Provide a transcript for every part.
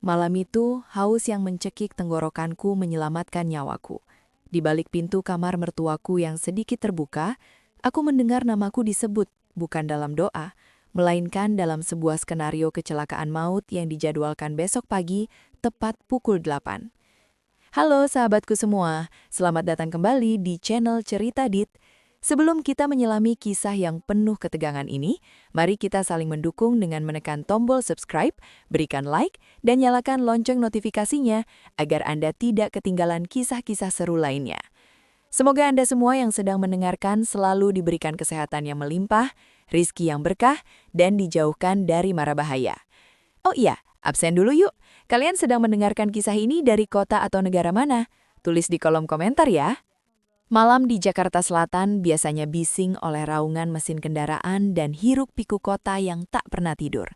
Malam itu, haus yang mencekik tenggorokanku menyelamatkan nyawaku. Di balik pintu kamar mertuaku yang sedikit terbuka, aku mendengar namaku disebut, bukan dalam doa, melainkan dalam sebuah skenario kecelakaan maut yang dijadwalkan besok pagi, tepat pukul 8. Halo sahabatku semua, selamat datang kembali di channel Cerita Dit. Sebelum kita menyelami kisah yang penuh ketegangan ini, mari kita saling mendukung dengan menekan tombol subscribe, berikan like, dan nyalakan lonceng notifikasinya agar Anda tidak ketinggalan kisah-kisah seru lainnya. Semoga Anda semua yang sedang mendengarkan selalu diberikan kesehatan yang melimpah, rizki yang berkah, dan dijauhkan dari mara bahaya. Oh iya, absen dulu yuk. Kalian sedang mendengarkan kisah ini dari kota atau negara mana? Tulis di kolom komentar ya. Malam di Jakarta Selatan biasanya bising oleh raungan mesin kendaraan dan hiruk-pikuk kota yang tak pernah tidur.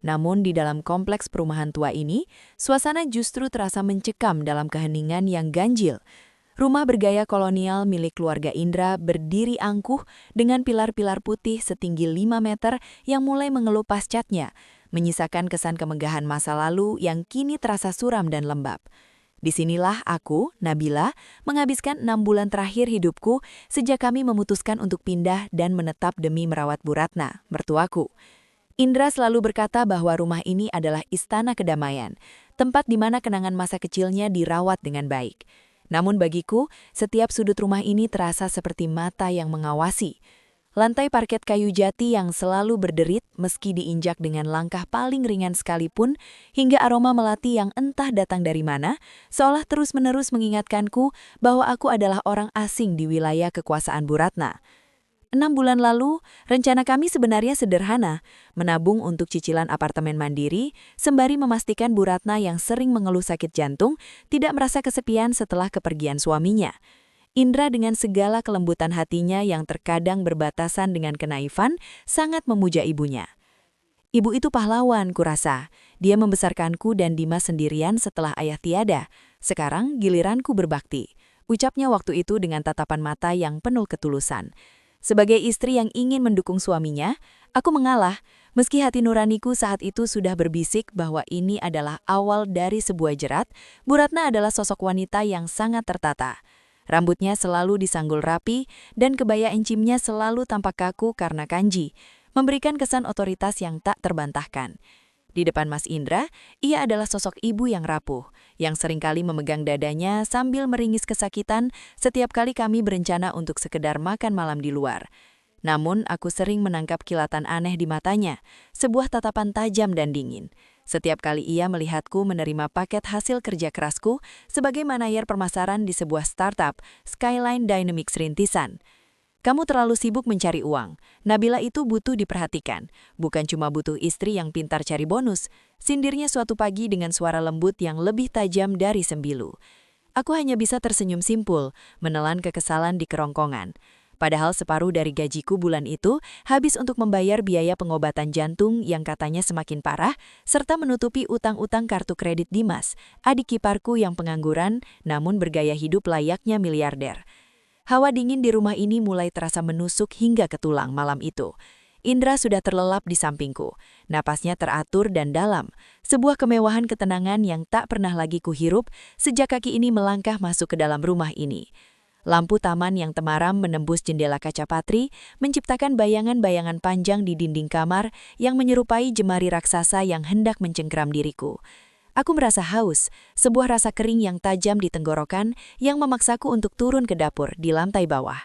Namun di dalam kompleks perumahan tua ini, suasana justru terasa mencekam dalam keheningan yang ganjil. Rumah bergaya kolonial milik keluarga Indra berdiri angkuh dengan pilar-pilar putih setinggi 5 meter yang mulai mengelupas catnya, menyisakan kesan kemegahan masa lalu yang kini terasa suram dan lembab. Disinilah aku, Nabila, menghabiskan 6 bulan terakhir hidupku sejak kami memutuskan untuk pindah dan menetap demi merawat Bu Ratna, mertuaku. Indra selalu berkata bahwa rumah ini adalah istana kedamaian, tempat di mana kenangan masa kecilnya dirawat dengan baik. Namun bagiku, setiap sudut rumah ini terasa seperti mata yang mengawasi. Lantai parket kayu jati yang selalu berderit meski diinjak dengan langkah paling ringan sekalipun, hingga aroma melati yang entah datang dari mana, seolah terus-menerus mengingatkanku bahwa aku adalah orang asing di wilayah kekuasaan Bu Ratna. 6 bulan lalu, rencana kami sebenarnya sederhana, menabung untuk cicilan apartemen mandiri, sembari memastikan Bu Ratna yang sering mengeluh sakit jantung tidak merasa kesepian setelah kepergian suaminya. Indra dengan segala kelembutan hatinya yang terkadang berbatasan dengan kenaifan, sangat memuja ibunya. Ibu itu pahlawan, kurasa. Dia membesarkanku dan Dimas sendirian setelah ayah tiada. Sekarang giliranku berbakti. Ucapnya waktu itu dengan tatapan mata yang penuh ketulusan. Sebagai istri yang ingin mendukung suaminya, aku mengalah, meski hati nuraniku saat itu sudah berbisik bahwa ini adalah awal dari sebuah jerat. Bu Ratna adalah sosok wanita yang sangat tertata. Rambutnya selalu disanggul rapi, dan kebaya encimnya selalu tampak kaku karena kanji, memberikan kesan otoritas yang tak terbantahkan. Di depan Mas Indra, ia adalah sosok ibu yang rapuh, yang seringkali memegang dadanya sambil meringis kesakitan setiap kali kami berencana untuk sekedar makan malam di luar. Namun, aku sering menangkap kilatan aneh di matanya, sebuah tatapan tajam dan dingin. Setiap kali ia melihatku menerima paket hasil kerja kerasku sebagai manajer pemasaran di sebuah startup, Skyline Dynamics rintisan. Kamu terlalu sibuk mencari uang. Nabila itu butuh diperhatikan, bukan cuma butuh istri yang pintar cari bonus. Sindirnya suatu pagi dengan suara lembut yang lebih tajam dari sembilu. Aku hanya bisa tersenyum simpul, menelan kekesalan di kerongkongan. Padahal separuh dari gajiku bulan itu habis untuk membayar biaya pengobatan jantung yang katanya semakin parah, serta menutupi utang-utang kartu kredit Dimas, adik kiparku yang pengangguran namun bergaya hidup layaknya miliarder. Hawa dingin di rumah ini mulai terasa menusuk hingga ke tulang malam itu. Indra sudah terlelap di sampingku. Napasnya teratur dan dalam. Sebuah kemewahan ketenangan yang tak pernah lagi kuhirup sejak kaki ini melangkah masuk ke dalam rumah ini. Lampu taman yang temaram menembus jendela kaca patri, menciptakan bayangan-bayangan panjang di dinding kamar yang menyerupai jemari raksasa yang hendak mencengkeram diriku. Aku merasa haus, sebuah rasa kering yang tajam di tenggorokan yang memaksaku untuk turun ke dapur di lantai bawah.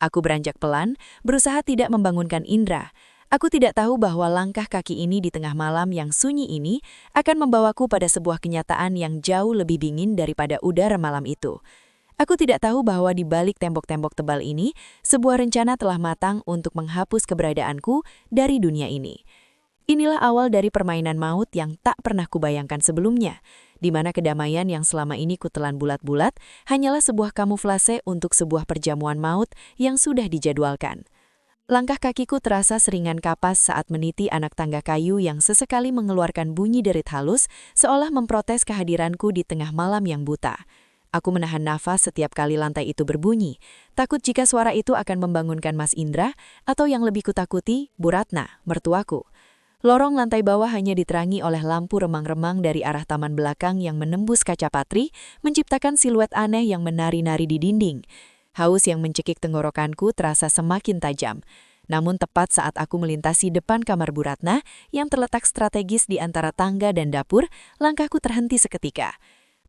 Aku beranjak pelan, berusaha tidak membangunkan Indra. Aku tidak tahu bahwa langkah kaki ini di tengah malam yang sunyi ini akan membawaku pada sebuah kenyataan yang jauh lebih dingin daripada udara malam itu. Aku tidak tahu bahwa di balik tembok-tembok tebal ini, sebuah rencana telah matang untuk menghapus keberadaanku dari dunia ini. Inilah awal dari permainan maut yang tak pernah kubayangkan sebelumnya, di mana kedamaian yang selama ini kutelan bulat-bulat hanyalah sebuah kamuflase untuk sebuah perjamuan maut yang sudah dijadwalkan. Langkah kakiku terasa seringan kapas saat meniti anak tangga kayu yang sesekali mengeluarkan bunyi derit halus, seolah memprotes kehadiranku di tengah malam yang buta. Aku menahan nafas setiap kali lantai itu berbunyi, takut jika suara itu akan membangunkan Mas Indra atau yang lebih kutakuti, Bu Ratna, mertuaku. Lorong lantai bawah hanya diterangi oleh lampu remang-remang dari arah taman belakang yang menembus kaca patri, menciptakan siluet aneh yang menari-nari di dinding. Haus yang mencekik tenggorokanku terasa semakin tajam. Namun tepat saat aku melintasi depan kamar Bu Ratna yang terletak strategis di antara tangga dan dapur, langkahku terhenti seketika.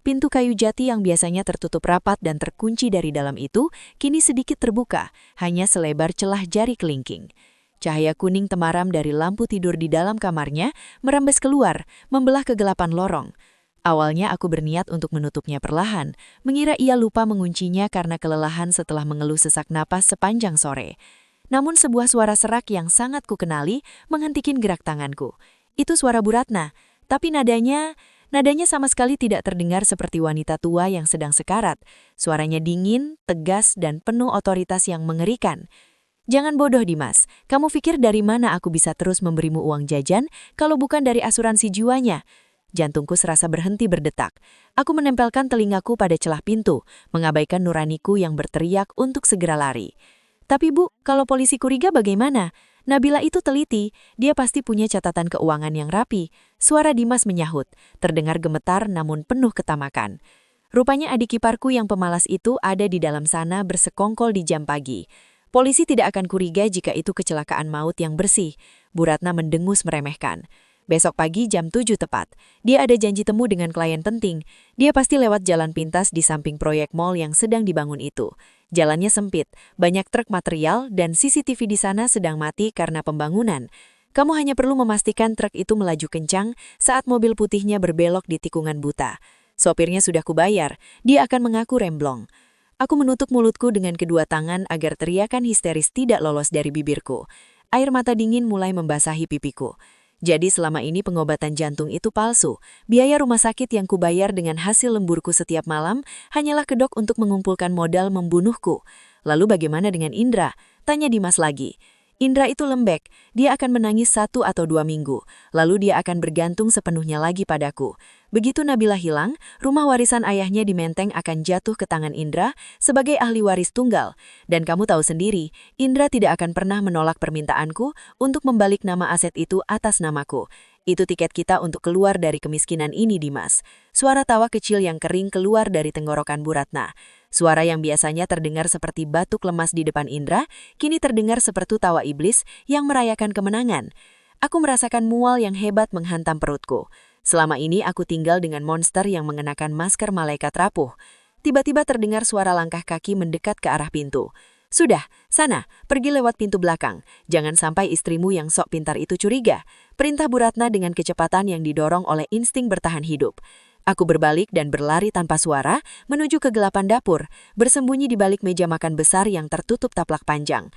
Pintu kayu jati yang biasanya tertutup rapat dan terkunci dari dalam itu, kini sedikit terbuka, hanya selebar celah jari kelingking. Cahaya kuning temaram dari lampu tidur di dalam kamarnya merembes keluar, membelah kegelapan lorong. Awalnya aku berniat untuk menutupnya perlahan, mengira ia lupa menguncinya karena kelelahan setelah mengeluh sesak napas sepanjang sore. Namun sebuah suara serak yang sangat kukenali menghentikan gerak tanganku. Itu suara Bu Ratna, tapi nadanya sama sekali tidak terdengar seperti wanita tua yang sedang sekarat. Suaranya dingin, tegas, dan penuh otoritas yang mengerikan. Jangan bodoh Dimas, kamu pikir dari mana aku bisa terus memberimu uang jajan kalau bukan dari asuransi jiwanya? Jantungku serasa berhenti berdetak. Aku menempelkan telingaku pada celah pintu, mengabaikan nuraniku yang berteriak untuk segera lari. Tapi Bu, kalau polisi curiga bagaimana? Nabila itu teliti, dia pasti punya catatan keuangan yang rapi. Suara Dimas menyahut, terdengar gemetar namun penuh ketamakan. Rupanya adik iparku yang pemalas itu ada di dalam sana bersekongkol di jam pagi. Polisi tidak akan curiga jika itu kecelakaan maut yang bersih. Bu Ratna mendengus meremehkan. Besok pagi jam 7 tepat, dia ada janji temu dengan klien penting. Dia pasti lewat jalan pintas di samping proyek mal yang sedang dibangun itu. Jalannya sempit, banyak truk material dan CCTV di sana sedang mati karena pembangunan. Kamu hanya perlu memastikan truk itu melaju kencang saat mobil putihnya berbelok di tikungan buta. Sopirnya sudah kubayar, dia akan mengaku remblong. Aku menutup mulutku dengan kedua tangan agar teriakan histeris tidak lolos dari bibirku. Air mata dingin mulai membasahi pipiku. Jadi selama ini pengobatan jantung itu palsu. Biaya rumah sakit yang kubayar dengan hasil lemburku setiap malam hanyalah kedok untuk mengumpulkan modal membunuhku. Lalu bagaimana dengan Indra? Tanya Dimas lagi. Indra itu lembek, dia akan menangis 1 atau 2 minggu, lalu dia akan bergantung sepenuhnya lagi padaku. Begitu Nabila hilang, rumah warisan ayahnya di Menteng akan jatuh ke tangan Indra sebagai ahli waris tunggal. Dan kamu tahu sendiri, Indra tidak akan pernah menolak permintaanku untuk membalik nama aset itu atas namaku. Itu tiket kita untuk keluar dari kemiskinan ini, Dimas. Suara tawa kecil yang kering keluar dari tenggorokan Bu Ratna. Suara yang biasanya terdengar seperti batuk lemas di depan Indra, kini terdengar seperti tawa iblis yang merayakan kemenangan. Aku merasakan mual yang hebat menghantam perutku. Selama ini aku tinggal dengan monster yang mengenakan masker malaikat rapuh. Tiba-tiba terdengar suara langkah kaki mendekat ke arah pintu. Sudah, sana, pergi lewat pintu belakang. Jangan sampai istrimu yang sok pintar itu curiga. Perintah Bu Ratna dengan kecepatan yang didorong oleh insting bertahan hidup. Aku berbalik dan berlari tanpa suara menuju kegelapan dapur, bersembunyi di balik meja makan besar yang tertutup taplak panjang.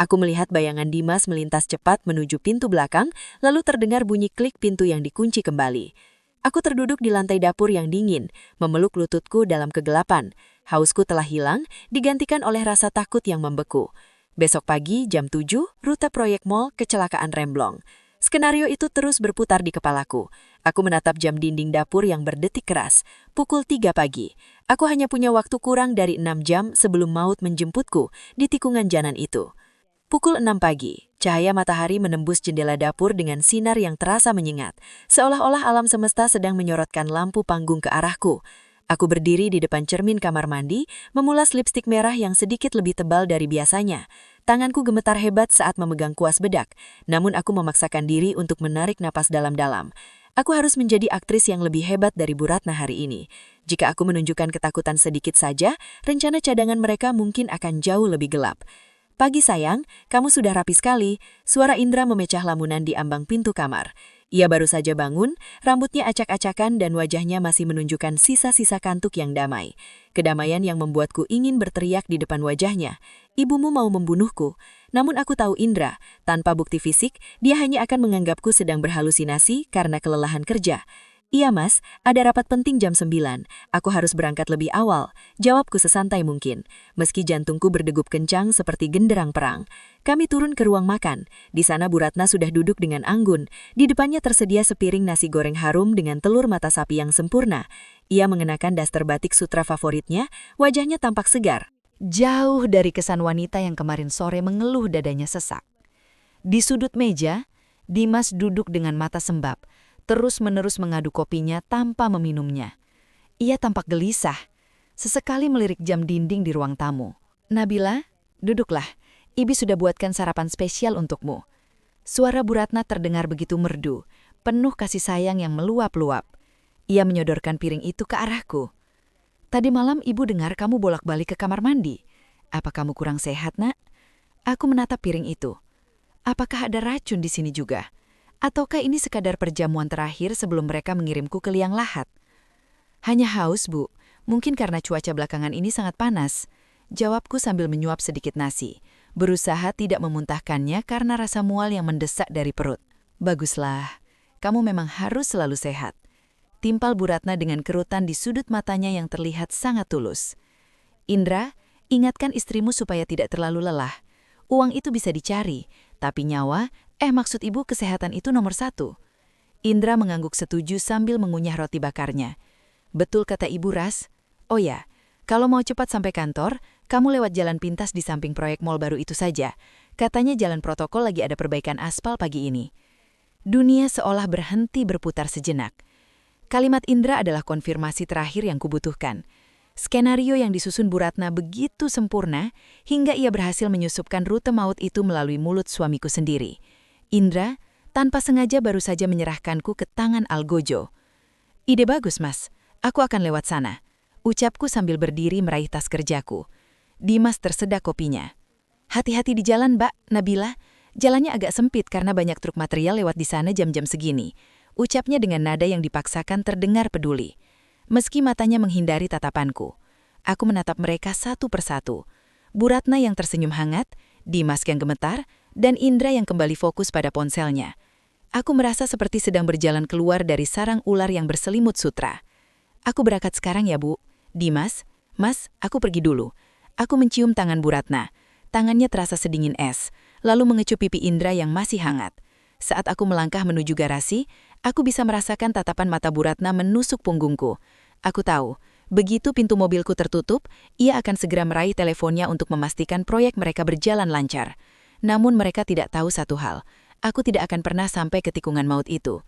Aku melihat bayangan Dimas melintas cepat menuju pintu belakang, lalu terdengar bunyi klik pintu yang dikunci kembali. Aku terduduk di lantai dapur yang dingin, memeluk lututku dalam kegelapan. Hausku telah hilang, digantikan oleh rasa takut yang membeku. Besok pagi jam 7, rute proyek mal kecelakaan remblong. Skenario itu terus berputar di kepalaku. Aku menatap jam dinding dapur yang berdetik keras. Pukul 3 pagi. Aku hanya punya waktu kurang dari 6 jam sebelum maut menjemputku di tikungan jalan itu. Pukul 6 pagi. Cahaya matahari menembus jendela dapur dengan sinar yang terasa menyengat. Seolah-olah alam semesta sedang menyorotkan lampu panggung ke arahku. Aku berdiri di depan cermin kamar mandi, memulas lipstik merah yang sedikit lebih tebal dari biasanya. Tanganku gemetar hebat saat memegang kuas bedak, namun aku memaksakan diri untuk menarik napas dalam-dalam. Aku harus menjadi aktris yang lebih hebat dari Bu Ratna hari ini. Jika aku menunjukkan ketakutan sedikit saja, rencana cadangan mereka mungkin akan jauh lebih gelap. Pagi sayang, kamu sudah rapi sekali. Suara Indra memecah lamunan di ambang pintu kamar. Ia baru saja bangun, rambutnya acak-acakan dan wajahnya masih menunjukkan sisa-sisa kantuk yang damai. Kedamaian yang membuatku ingin berteriak di depan wajahnya. Ibumu mau membunuhku. Namun aku tahu Indra, tanpa bukti fisik, dia hanya akan menganggapku sedang berhalusinasi karena kelelahan kerja. Iya mas, ada rapat penting jam 9. Aku harus berangkat lebih awal. Jawabku sesantai mungkin. Meski jantungku berdegup kencang seperti genderang perang. Kami turun ke ruang makan. Di sana Bu Ratna sudah duduk dengan anggun. Di depannya tersedia sepiring nasi goreng harum dengan telur mata sapi yang sempurna. Ia mengenakan daster batik sutra favoritnya, wajahnya tampak segar. Jauh dari kesan wanita yang kemarin sore mengeluh dadanya sesak. Di sudut meja, Dimas duduk dengan mata sembab, terus-menerus mengadu kopinya tanpa meminumnya. Ia tampak gelisah, sesekali melirik jam dinding di ruang tamu. "Nabila, duduklah. Ibi sudah buatkan sarapan spesial untukmu." Suara Bu Ratna terdengar begitu merdu, penuh kasih sayang yang meluap-luap. Ia menyodorkan piring itu ke arahku. "Tadi malam ibu dengar kamu bolak-balik ke kamar mandi. Apa kamu kurang sehat, Nak?" Aku menatap piring itu. Apakah ada racun di sini juga? Ataukah ini sekadar perjamuan terakhir sebelum mereka mengirimku ke liang lahat? "Hanya haus, Bu. Mungkin karena cuaca belakangan ini sangat panas," jawabku sambil menyuap sedikit nasi, berusaha tidak memuntahkannya karena rasa mual yang mendesak dari perut. "Baguslah. Kamu memang harus selalu sehat," timpal Bu Ratna dengan kerutan di sudut matanya yang terlihat sangat tulus. "Indra, ingatkan istrimu supaya tidak terlalu lelah. Uang itu bisa dicari, tapi nyawa, maksud ibu kesehatan itu nomor 1. Indra mengangguk setuju sambil mengunyah roti bakarnya. "Betul kata Ibu Ras. Oh ya, kalau mau cepat sampai kantor, kamu lewat jalan pintas di samping proyek mal baru itu saja. Katanya jalan protokol lagi ada perbaikan aspal pagi ini." Dunia seolah berhenti berputar sejenak. Kalimat Indra adalah konfirmasi terakhir yang kubutuhkan. Skenario yang disusun Bu Ratna begitu sempurna hingga ia berhasil menyusupkan rute maut itu melalui mulut suamiku sendiri. Indra, tanpa sengaja baru saja menyerahkanku ke tangan Algojo. "Ide bagus, Mas. Aku akan lewat sana," ucapku sambil berdiri meraih tas kerjaku. Dimas tersedak kopinya. "Hati-hati di jalan, Mbak, Nabila. Jalannya agak sempit karena banyak truk material lewat di sana jam-jam segini," ucapnya dengan nada yang dipaksakan terdengar peduli. Meski matanya menghindari tatapanku, aku menatap mereka satu persatu. Bu Ratna yang tersenyum hangat, Dimas yang gemetar, dan Indra yang kembali fokus pada ponselnya. Aku merasa seperti sedang berjalan keluar dari sarang ular yang berselimut sutra. "Aku berangkat sekarang ya, Bu." "Dimas, Mas, aku pergi dulu." Aku mencium tangan Bu Ratna. Tangannya terasa sedingin es, lalu mengecup pipi Indra yang masih hangat. Saat aku melangkah menuju garasi, aku bisa merasakan tatapan mata Bu Ratna menusuk punggungku. Aku tahu, begitu pintu mobilku tertutup, ia akan segera meraih teleponnya untuk memastikan proyek mereka berjalan lancar. Namun mereka tidak tahu satu hal, aku tidak akan pernah sampai ke tikungan maut itu.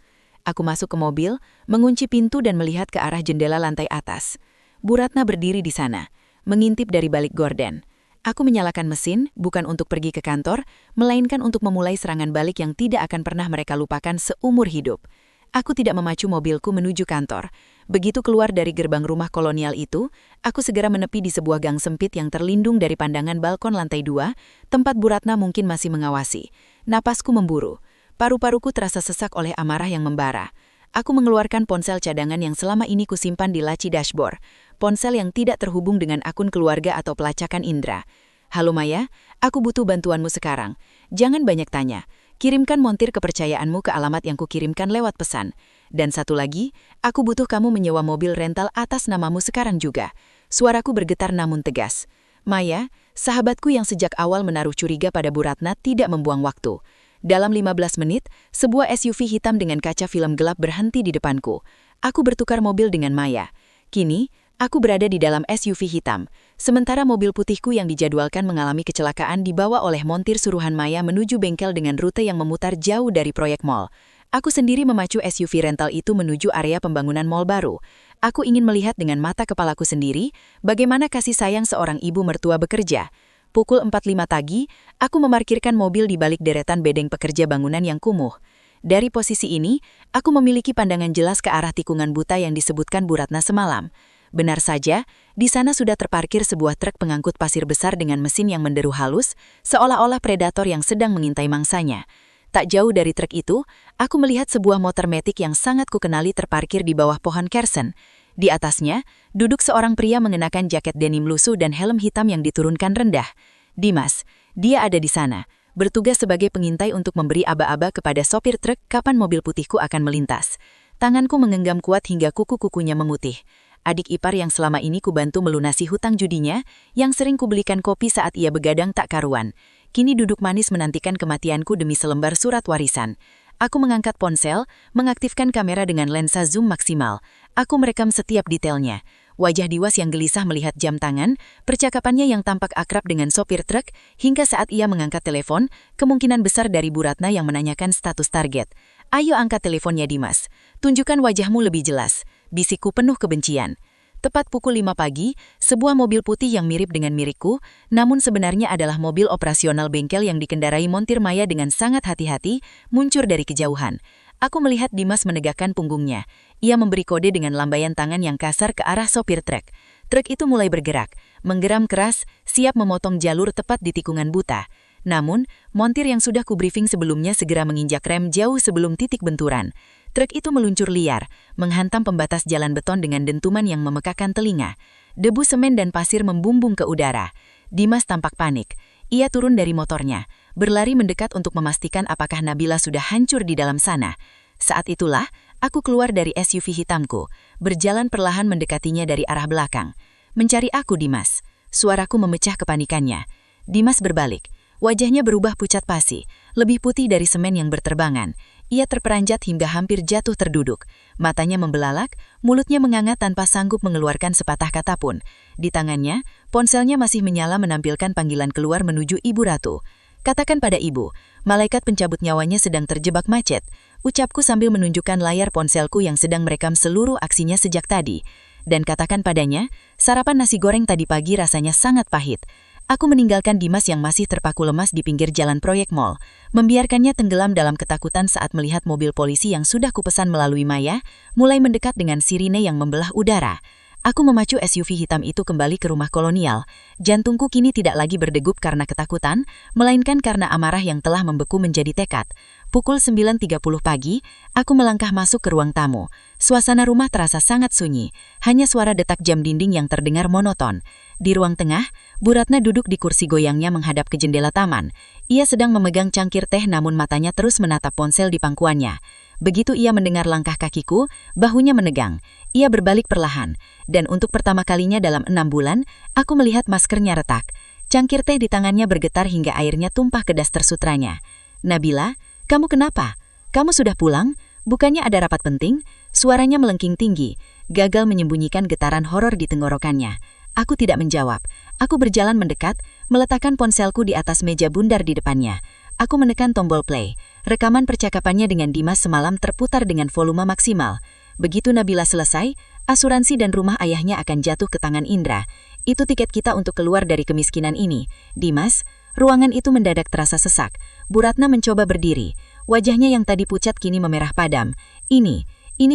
Aku masuk ke mobil, mengunci pintu dan melihat ke arah jendela lantai atas. Bu Ratna berdiri di sana, mengintip dari balik gorden. Aku menyalakan mesin, bukan untuk pergi ke kantor, melainkan untuk memulai serangan balik yang tidak akan pernah mereka lupakan seumur hidup. Aku tidak memacu mobilku menuju kantor. Begitu keluar dari gerbang rumah kolonial itu, aku segera menepi di sebuah gang sempit yang terlindung dari pandangan balkon lantai 2, tempat Bu Ratna mungkin masih mengawasi. Napasku memburu. Paru-paruku terasa sesak oleh amarah yang membara. Aku mengeluarkan ponsel cadangan yang selama ini kusimpan di laci dashboard. Ponsel yang tidak terhubung dengan akun keluarga atau pelacakan Indra. "Halo Maya, aku butuh bantuanmu sekarang. Jangan banyak tanya. Kirimkan montir kepercayaanmu ke alamat yang kukirimkan lewat pesan. Dan satu lagi, aku butuh kamu menyewa mobil rental atas namamu sekarang juga." Suaraku bergetar namun tegas. Maya, sahabatku yang sejak awal menaruh curiga pada Bu Ratna tidak membuang waktu. Dalam 15 menit, sebuah SUV hitam dengan kaca film gelap berhenti di depanku. Aku bertukar mobil dengan Maya. Kini, aku berada di dalam SUV hitam, sementara mobil putihku yang dijadwalkan mengalami kecelakaan dibawa oleh montir suruhan Maya menuju bengkel dengan rute yang memutar jauh dari proyek mal. Aku sendiri memacu SUV rental itu menuju area pembangunan mal baru. Aku ingin melihat dengan mata kepalaku sendiri bagaimana kasih sayang seorang ibu mertua bekerja. Pukul 4.05 pagi, aku memarkirkan mobil di balik deretan bedeng pekerja bangunan yang kumuh. Dari posisi ini, aku memiliki pandangan jelas ke arah tikungan buta yang disebutkan Bu Ratna semalam. Benar saja, di sana sudah terparkir sebuah truk pengangkut pasir besar dengan mesin yang menderu halus, seolah-olah predator yang sedang mengintai mangsanya. Tak jauh dari truk itu, aku melihat sebuah motor metik yang sangat kukenali terparkir di bawah pohon kersen. Di atasnya, duduk seorang pria mengenakan jaket denim lusuh dan helm hitam yang diturunkan rendah. Dimas, dia ada di sana, bertugas sebagai pengintai untuk memberi aba-aba kepada sopir truk kapan mobil putihku akan melintas. Tanganku menggenggam kuat hingga kuku-kukunya memutih. Adik ipar yang selama ini kubantu melunasi hutang judinya, yang sering kubelikan kopi saat ia begadang tak karuan. Kini duduk manis menantikan kematianku demi selembar surat warisan. Aku mengangkat ponsel, mengaktifkan kamera dengan lensa zoom maksimal. Aku merekam setiap detailnya. Wajah Dimas yang gelisah melihat jam tangan, percakapannya yang tampak akrab dengan sopir truk, hingga saat ia mengangkat telepon, kemungkinan besar dari Bu Ratna yang menanyakan status target. Ayo angkat teleponnya Dimas. Tunjukkan wajahmu lebih jelas. Bisikku penuh kebencian. Tepat pukul 5 pagi, sebuah mobil putih yang mirip dengan milikku, namun sebenarnya adalah mobil operasional bengkel yang dikendarai montir Maya dengan sangat hati-hati, muncul dari kejauhan. Aku melihat Dimas menegakkan punggungnya. Ia memberi kode dengan lambaian tangan yang kasar ke arah sopir truk. Truk itu mulai bergerak, menggeram keras, siap memotong jalur tepat di tikungan buta. Namun, montir yang sudah kubriefing sebelumnya segera menginjak rem jauh sebelum titik benturan. Truk itu meluncur liar, menghantam pembatas jalan beton dengan dentuman yang memekakan telinga. Debu semen dan pasir membumbung ke udara. Dimas tampak panik. Ia turun dari motornya, berlari mendekat untuk memastikan apakah Nabila sudah hancur di dalam sana. Saat itulah, aku keluar dari SUV hitamku, berjalan perlahan mendekatinya dari arah belakang. Mencari aku, Dimas. Suaraku memecah kepanikannya. Dimas berbalik. Wajahnya berubah pucat pasi, lebih putih dari semen yang berterbangan. Ia terperanjat hingga hampir jatuh terduduk. Matanya membelalak, mulutnya menganga tanpa sanggup mengeluarkan sepatah kata pun. Di tangannya, ponselnya masih menyala menampilkan panggilan keluar menuju Ibu Ratu. Katakan pada ibu, malaikat pencabut nyawanya sedang terjebak macet. Ucapku sambil menunjukkan layar ponselku yang sedang merekam seluruh aksinya sejak tadi. Dan katakan padanya, sarapan nasi goreng tadi pagi rasanya sangat pahit. Aku meninggalkan Dimas yang masih terpaku lemas di pinggir jalan proyek mall, membiarkannya tenggelam dalam ketakutan saat melihat mobil polisi yang sudah kupesan melalui Maya, mulai mendekat dengan sirine yang membelah udara. Aku memacu SUV hitam itu kembali ke rumah kolonial. Jantungku kini tidak lagi berdegup karena ketakutan, melainkan karena amarah yang telah membeku menjadi tekad. Pukul 9.30 pagi, aku melangkah masuk ke ruang tamu. Suasana rumah terasa sangat sunyi, hanya suara detak jam dinding yang terdengar monoton. Di ruang tengah, Bu Ratna duduk di kursi goyangnya menghadap ke jendela taman. Ia sedang memegang cangkir teh namun matanya terus menatap ponsel di pangkuannya. Begitu ia mendengar langkah kakiku, bahunya menegang. Ia berbalik perlahan, dan untuk pertama kalinya dalam 6 bulan, aku melihat maskernya retak. Cangkir teh di tangannya bergetar hingga airnya tumpah ke daster sutranya. Nabila, kamu kenapa? Kamu sudah pulang? Bukannya ada rapat penting? Suaranya melengking tinggi, gagal menyembunyikan getaran horor di tenggorokannya. Aku tidak menjawab. Aku berjalan mendekat, meletakkan ponselku di atas meja bundar di depannya. Aku menekan tombol play. Rekaman percakapannya dengan Dimas semalam terputar dengan volume maksimal. Begitu Nabila selesai, asuransi dan rumah ayahnya akan jatuh ke tangan Indra. Itu tiket kita untuk keluar dari kemiskinan ini. Dimas, ruangan itu mendadak terasa sesak. Bu Ratna mencoba berdiri. Wajahnya yang tadi pucat kini memerah padam. Ini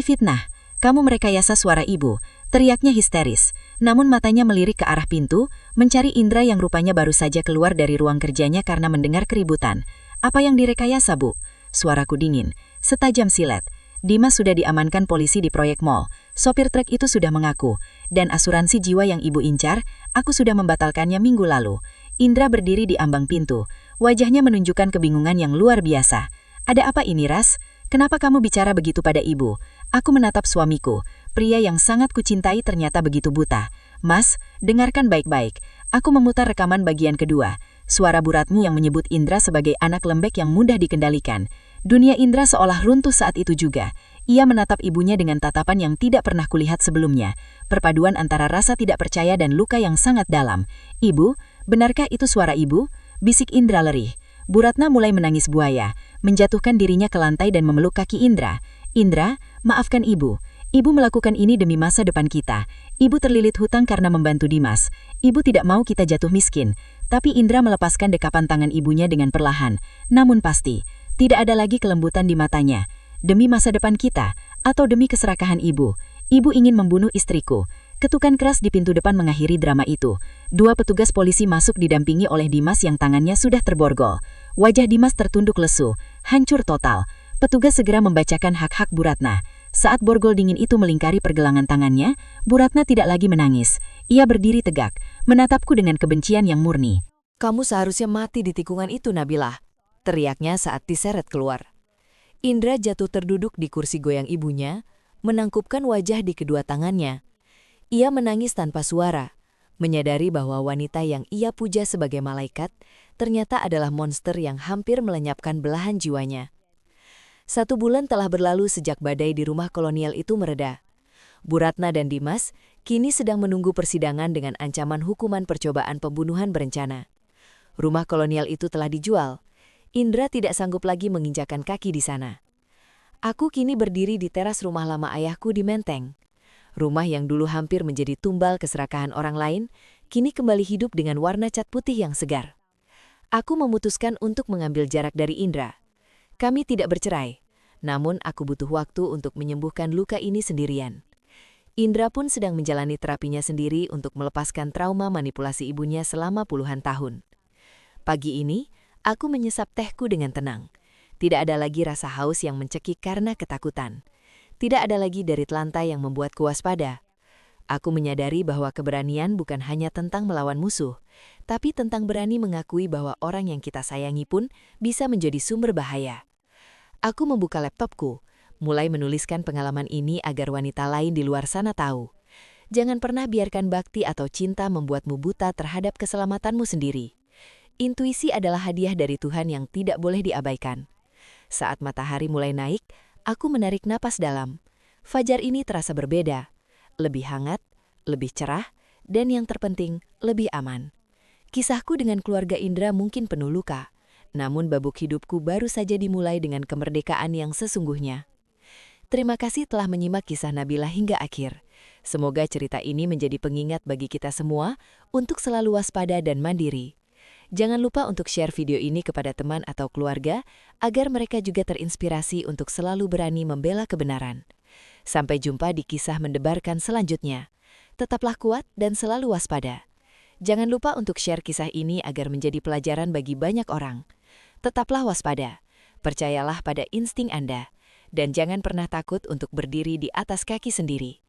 fitnah. Kamu merekayasa suara ibu. Teriaknya histeris. Namun matanya melirik ke arah pintu, mencari Indra yang rupanya baru saja keluar dari ruang kerjanya karena mendengar keributan. Apa yang direkayasa, Bu? Suaraku dingin. Setajam silet. Dimas sudah diamankan polisi di proyek mall. Sopir truk itu sudah mengaku. Dan asuransi jiwa yang ibu incar, aku sudah membatalkannya minggu lalu. Indra berdiri di ambang pintu. Wajahnya menunjukkan kebingungan yang luar biasa. Ada apa ini, Ras? Kenapa kamu bicara begitu pada ibu? Aku menatap suamiku. Pria yang sangat kucintai ternyata begitu buta. Mas, dengarkan baik-baik. Aku memutar rekaman bagian kedua. Suara Bu Ratna yang menyebut Indra sebagai anak lembek yang mudah dikendalikan. Dunia Indra seolah runtuh saat itu juga. Ia menatap ibunya dengan tatapan yang tidak pernah kulihat sebelumnya. Perpaduan antara rasa tidak percaya dan luka yang sangat dalam. Ibu, benarkah itu suara ibu? Bisik Indra lerih. Bu Ratna mulai menangis buaya, menjatuhkan dirinya ke lantai dan memeluk kaki Indra. Indra, maafkan ibu. Ibu melakukan ini demi masa depan kita. Ibu terlilit hutang karena membantu Dimas. Ibu tidak mau kita jatuh miskin. Tapi Indra melepaskan dekapan tangan ibunya dengan perlahan. Namun pasti, tidak ada lagi kelembutan di matanya. Demi masa depan kita, atau demi keserakahan ibu. Ibu ingin membunuh istriku. Ketukan keras di pintu depan mengakhiri drama itu. Dua petugas polisi masuk didampingi oleh Dimas yang tangannya sudah terborgol. Wajah Dimas tertunduk lesu, hancur total. Petugas segera membacakan hak-hak Bu Ratna. Saat borgol dingin itu melingkari pergelangan tangannya, Bu Ratna tidak lagi menangis. Ia berdiri tegak, menatapku dengan kebencian yang murni. Kamu seharusnya mati di tikungan itu, Nabila. Teriaknya saat diseret keluar. Indra jatuh terduduk di kursi goyang ibunya, menangkupkan wajah di kedua tangannya. Ia menangis tanpa suara, menyadari bahwa wanita yang ia puja sebagai malaikat ternyata adalah monster yang hampir melenyapkan belahan jiwanya. 1 bulan telah berlalu sejak badai di rumah kolonial itu mereda. Bu Ratna dan Dimas kini sedang menunggu persidangan dengan ancaman hukuman percobaan pembunuhan berencana. Rumah kolonial itu telah dijual. Indra tidak sanggup lagi menginjakan kaki di sana. Aku kini berdiri di teras rumah lama ayahku di Menteng. Rumah yang dulu hampir menjadi tumbal keserakahan orang lain, kini kembali hidup dengan warna cat putih yang segar. Aku memutuskan untuk mengambil jarak dari Indra. Kami tidak bercerai, namun aku butuh waktu untuk menyembuhkan luka ini sendirian. Indra pun sedang menjalani terapinya sendiri untuk melepaskan trauma manipulasi ibunya selama puluhan tahun. Pagi ini, aku menyesap tehku dengan tenang. Tidak ada lagi rasa haus yang mencekik karena ketakutan. Tidak ada lagi derit lantai yang membuatku waspada. Aku menyadari bahwa keberanian bukan hanya tentang melawan musuh, tapi tentang berani mengakui bahwa orang yang kita sayangi pun bisa menjadi sumber bahaya. Aku membuka laptopku, mulai menuliskan pengalaman ini agar wanita lain di luar sana tahu. Jangan pernah biarkan bakti atau cinta membuatmu buta terhadap keselamatanmu sendiri. Intuisi adalah hadiah dari Tuhan yang tidak boleh diabaikan. Saat matahari mulai naik, aku menarik napas dalam. Fajar ini terasa berbeda. Lebih hangat, lebih cerah, dan yang terpenting, lebih aman. Kisahku dengan keluarga Indra mungkin penuh luka, namun babuk hidupku baru saja dimulai dengan kemerdekaan yang sesungguhnya. Terima kasih telah menyimak kisah Nabila hingga akhir. Semoga cerita ini menjadi pengingat bagi kita semua untuk selalu waspada dan mandiri. Jangan lupa untuk share video ini kepada teman atau keluarga agar mereka juga terinspirasi untuk selalu berani membela kebenaran. Sampai jumpa di kisah mendebarkan selanjutnya. Tetaplah kuat dan selalu waspada. Jangan lupa untuk share kisah ini agar menjadi pelajaran bagi banyak orang. Tetaplah waspada. Percayalah pada insting Anda. Dan jangan pernah takut untuk berdiri di atas kaki sendiri.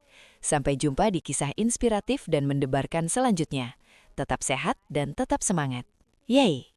Sampai jumpa di kisah inspiratif dan mendebarkan selanjutnya. Tetap sehat dan tetap semangat. Yeay!